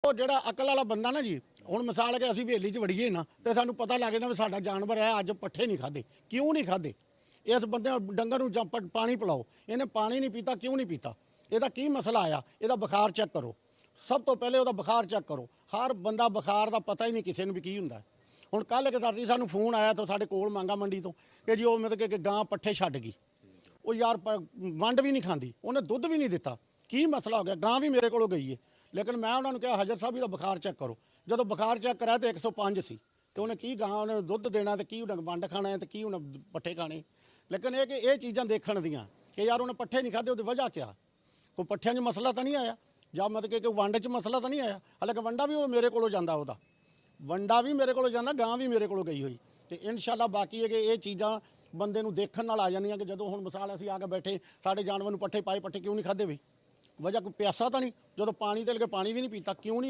ਉਹ ਜਿਹੜਾ ਅਕਲ ਵਾਲਾ ਬੰਦਾ ਨਾ ਜੀ, ਹੁਣ ਮਿਸਾਲ ਕਿ ਅਸੀਂ ਹਵੇਲੀ 'ਚ ਵੜੀਏ ਨਾ ਤੇ ਸਾਨੂੰ ਪਤਾ ਲੱਗ ਜਾਂਦਾ ਵੀ ਸਾਡਾ ਜਾਨਵਰ ਹੈ ਅੱਜ ਪੱਠੇ ਨਹੀਂ ਖਾਦੇ। ਕਿਉਂ ਨਹੀਂ ਖਾਦੇ? ਇਸ ਬੰਦੇ ਨੂੰ ਡੰਗਰ ਨੂੰ ਜਾਂ ਪਾਣੀ ਪਿਲਾਓ, ਇਹਨੇ ਪਾਣੀ ਨਹੀਂ ਪੀਤਾ, ਕਿਉਂ ਨਹੀਂ ਪੀਤਾ? ਇਹਦਾ ਕੀ ਮਸਲਾ ਆਇਆ? ਇਹਦਾ ਬੁਖਾਰ ਚੈੱਕ ਕਰੋ। ਸਭ ਤੋਂ ਪਹਿਲੇ ਉਹਦਾ ਬੁਖਾਰ ਚੈੱਕ ਕਰੋ। ਹਰ ਬੰਦਾ ਬੁਖਾਰ ਦਾ ਪਤਾ ਹੀ ਨਹੀਂ ਕਿਸੇ ਨੂੰ ਵੀ ਕੀ ਹੁੰਦਾ। ਹੁਣ ਕੱਲ੍ਹ ਇੱਕ ਰਾਤੀ ਸਾਨੂੰ ਫੋਨ ਆਇਆ ਤਾਂ ਸਾਡੇ ਕੋਲ ਮੰਗਾ ਮੰਡੀ ਤੋਂ ਕਿ ਜੀ ਉਹ ਮਤਲਬ ਕਿ ਗਾਂ ਪੱਠੇ ਛੱਡ ਗਈ। ਉਹ ਯਾਰ ਵੰਡ ਵੀ ਨਹੀਂ ਖਾਂਦੀ, ਉਹਨੇ ਦੁੱਧ ਵੀ ਨਹੀਂ ਦਿੱਤਾ। ਕੀ ਮਸਲਾ ਹੋ ਗਿਆ? ਗਾਂ ਵੀ ਮੇਰੇ ਕੋਲੋਂ ਗਈ ਹੈ, ਲੇਕਿਨ ਮੈਂ ਉਹਨਾਂ ਨੂੰ ਕਿਹਾ ਹਜ਼ਰ ਸਾਹਿਬ ਇਹਦਾ ਬੁਖਾਰ ਚੈੱਕ ਕਰੋ। ਜਦੋਂ ਬੁਖਾਰ ਚੈੱਕ ਕਰਾਇਆ ਤਾਂ 105 ਸੀ ਤੇ ਉਹਨੇ ਕੀ ਗਾਂ ਉਹਨੇ ਦੁੱਧ ਦੇਣਾ ਤੇ ਕੀ ਉਹਨੇ ਵੰਡ ਖਾਣਾ ਹੈ ਤੇ ਕੀ ਉਹਨੇ ਪੱਠੇ ਖਾਣੇ। ਲੇਕਿਨ ਇਹ ਕਿ ਇਹ ਚੀਜ਼ਾਂ ਦੇਖਣ ਦੀਆਂ ਕਿ ਯਾਰ ਉਹਨੇ ਪੱਠੇ ਨਹੀਂ ਖਾਧੇ, ਉਹਦੀ ਵਜ੍ਹਾ ਕਿਆ? ਕੋਈ ਪੱਠਿਆਂ 'ਚ ਮਸਲਾ ਤਾਂ ਨਹੀਂ ਆਇਆ ਜਾਂ ਮਤਲਬ ਕਿ ਵੰਡ 'ਚ ਮਸਲਾ ਤਾਂ ਨਹੀਂ ਆਇਆ। ਹਾਲਾਂਕਿ ਵੰਡਾ ਵੀ ਉਹ ਮੇਰੇ ਕੋਲੋਂ ਜਾਂਦਾ, ਉਹਦਾ ਵੰਡਾ ਵੀ ਮੇਰੇ ਕੋਲੋਂ ਜਾਂਦਾ, ਗਾਂ ਵੀ ਮੇਰੇ ਕੋਲੋਂ ਗਈ ਹੋਈ। ਤੇ ਇਨਸ਼ਾਅੱਲਾ ਬਾਕੀ ਹੈ ਕਿ ਇਹ ਚੀਜ਼ਾਂ ਬੰਦੇ ਨੂੰ ਦੇਖਣ ਨਾਲ ਆ ਜਾਂਦੀਆਂ ਕਿ ਜਦੋਂ ਹੁਣ ਮਿਸਾਲ ਅਸੀਂ ਆ ਕੇ ਬੈਠੇ ਸਾਡੇ ਜਾਨਵਰ ਨੂੰ ਪੱਠੇ ਪਾਏ, ਪੱਠੇ ਕਿਉਂ ਨਹੀਂ ਖਾਧੇ? ਵੀ ਵਜ੍ਹਾ ਕੋਈ ਪਿਆਸਾ ਤਾਂ ਨਹੀਂ? ਜਦੋਂ ਪਾਣੀ ਤੇ ਲਗੇ ਪਾਣੀ ਵੀ ਨਹੀਂ ਪੀਤਾ, ਕਿਉਂ ਨਹੀਂ?